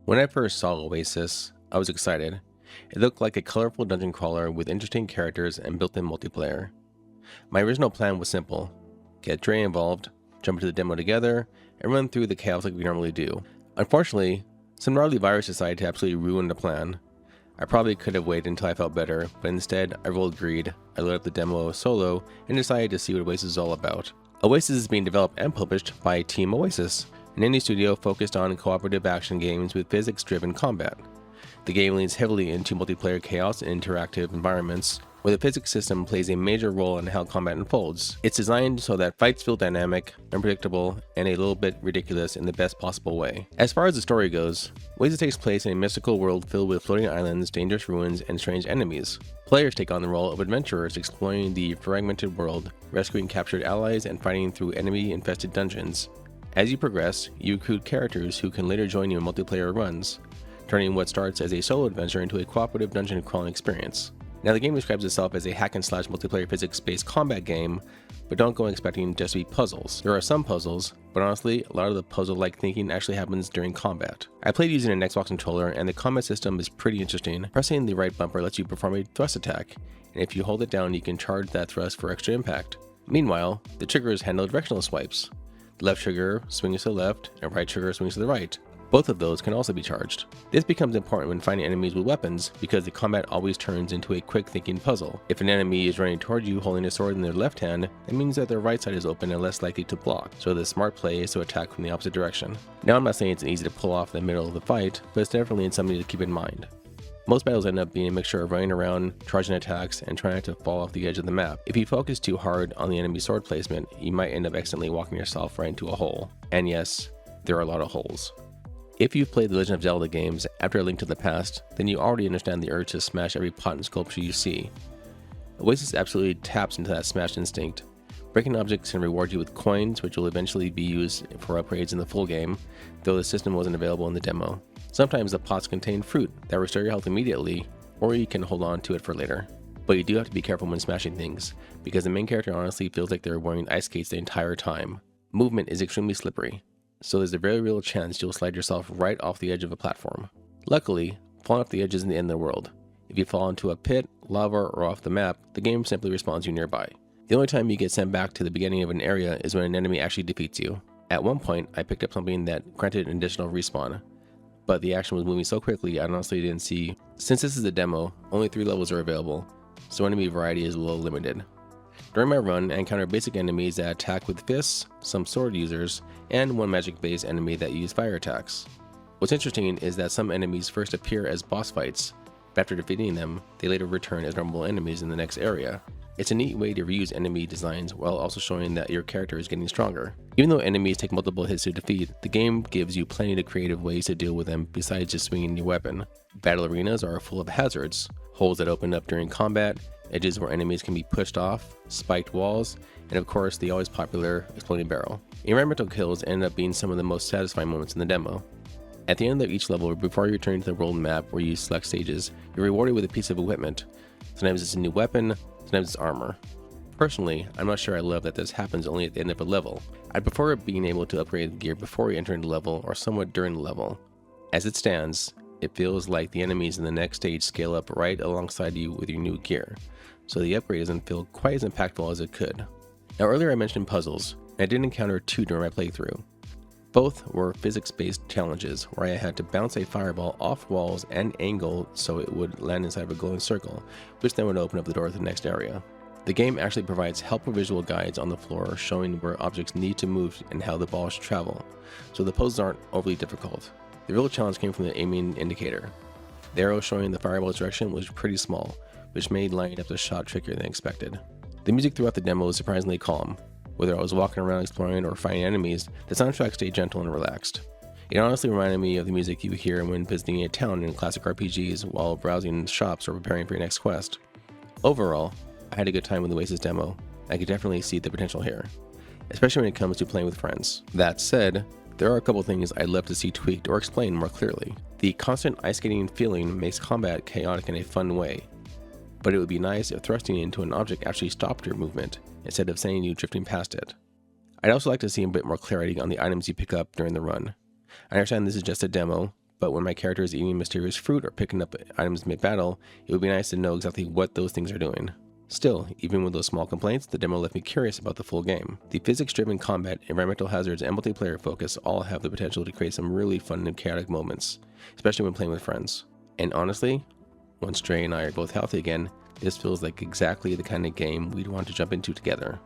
When I first saw Awaysis, I was excited. It looked like a colorful dungeon crawler with interesting characters and built-in multiplayer. My original plan was simple: get Dre involved, jump into the demo together, and run through the chaos like we normally do. Unfortunately, some gnarly virus decided to absolutely ruin the plan. I probably could have waited until I felt better, but instead I rolled greed. I loaded up the demo solo and decided to see what Awaysis is all about. Awaysis is being developed and published by Team Awaysis, an indie studio focused on cooperative action games with physics-driven combat. The game leans heavily into multiplayer chaos and interactive environments, where the physics system plays a major role in how combat unfolds. It's designed so that fights feel dynamic, unpredictable, and a little bit ridiculous in the best possible way. As far as the story goes, Awaysis takes place in a mystical world filled with floating islands, dangerous ruins, and strange enemies. Players take on the role of adventurers exploring the fragmented world, rescuing captured allies, and fighting through enemy-infested dungeons. As you progress, you recruit characters who can later join you in multiplayer runs, turning what starts as a solo adventure into a cooperative dungeon crawling experience. Now, the game describes itself as a hack-and-slash multiplayer physics-based combat game, but don't go expecting just to be puzzles. There are some puzzles, but honestly, a lot of the puzzle-like thinking actually happens during combat. I played using an Xbox controller, and the combat system is pretty interesting. Pressing the right bumper lets you perform a thrust attack, and if you hold it down, you can charge that thrust for extra impact. Meanwhile, the triggers handle directional swipes. The left trigger swings to the left, and right trigger swings to the right. Both of those can also be charged. This becomes important when fighting enemies with weapons, because the combat always turns into a quick thinking puzzle. If an enemy is running toward you holding a sword in their left hand, that means that their right side is open and less likely to block, so the smart play is to attack from the opposite direction. Now, I'm not saying it's easy to pull off in the middle of the fight, but it's definitely something to keep in mind. Most battles end up being a mixture of running around, charging attacks, and trying not to fall off the edge of the map. If you focus too hard on the enemy's sword placement, you might end up accidentally walking yourself right into a hole. And yes, there are a lot of holes. If you've played the Legend of Zelda games after A Link to the Past, then you already understand the urge to smash every pot and sculpture you see. Awaysis absolutely taps into that smash instinct. Breaking objects can reward you with coins, which will eventually be used for upgrades in the full game, though the system wasn't available in the demo. Sometimes the pots contain fruit that restore your health immediately, or you can hold on to it for later. But you do have to be careful when smashing things, because the main character honestly feels like they're wearing ice skates the entire time. Movement is extremely slippery, so there's a very real chance you'll slide yourself right off the edge of a platform. Luckily, falling off the edge isn't the end of the world. If you fall into a pit, lava, or off the map, the game simply respawns you nearby. The only time you get sent back to the beginning of an area is when an enemy actually defeats you. At one point, I picked up something that granted an additional respawn, but the action was moving so quickly I honestly didn't see. Since this is a demo, only 3 levels are available, so enemy variety is a little limited. During my run, I encountered basic enemies that attack with fists, some sword users, and one magic-based enemy that use fire attacks. What's interesting is that some enemies first appear as boss fights, but after defeating them, they later return as normal enemies in the next area. It's a neat way to reuse enemy designs while also showing that your character is getting stronger. Even though enemies take multiple hits to defeat, the game gives you plenty of creative ways to deal with them besides just swinging your weapon. Battle arenas are full of hazards, holes that open up during combat, edges where enemies can be pushed off, spiked walls, and of course the always popular exploding barrel. Environmental kills end up being some of the most satisfying moments in the demo. At the end of each level, before you return to the world map where you select stages, you're rewarded with a piece of equipment. Sometimes it's a new weapon, sometimes it's armor. Personally, I'm not sure I love that this happens only at the end of a level. I'd prefer being able to upgrade gear before you enter the level or somewhat during the level. As it stands, it feels like the enemies in the next stage scale up right alongside you with your new gear, so the upgrade doesn't feel quite as impactful as it could. Now, earlier I mentioned puzzles, and I did encounter 2 during my playthrough. Both were physics-based challenges where I had to bounce a fireball off walls and angle so it would land inside of a glowing circle, which then would open up the door to the next area. The game actually provides helpful visual guides on the floor showing where objects need to move and how the ball should travel, so the puzzles aren't overly difficult. The real challenge came from the aiming indicator. The arrow showing the fireball's direction was pretty small, which made lining up the shot trickier than expected. The music throughout the demo was surprisingly calm. Whether I was walking around exploring or fighting enemies, the soundtrack stayed gentle and relaxed. It honestly reminded me of the music you hear when visiting a town in classic RPGs while browsing shops or preparing for your next quest. Overall, I had a good time with the Awaysis demo. I could definitely see the potential here, especially when it comes to playing with friends. That said, there are a couple things I'd love to see tweaked or explained more clearly. The constant ice skating feeling makes combat chaotic in a fun way, but it would be nice if thrusting into an object actually stopped your movement, instead of sending you drifting past it. I'd also like to see a bit more clarity on the items you pick up during the run. I understand this is just a demo, but when my character is eating mysterious fruit or picking up items mid-battle, it would be nice to know exactly what those things are doing. Still, even with those small complaints, the demo left me curious about the full game. The physics-driven combat, environmental hazards, and multiplayer focus all have the potential to create some really fun and chaotic moments, especially when playing with friends. And honestly, once Dre and I are both healthy again, this feels like exactly the kind of game we'd want to jump into together.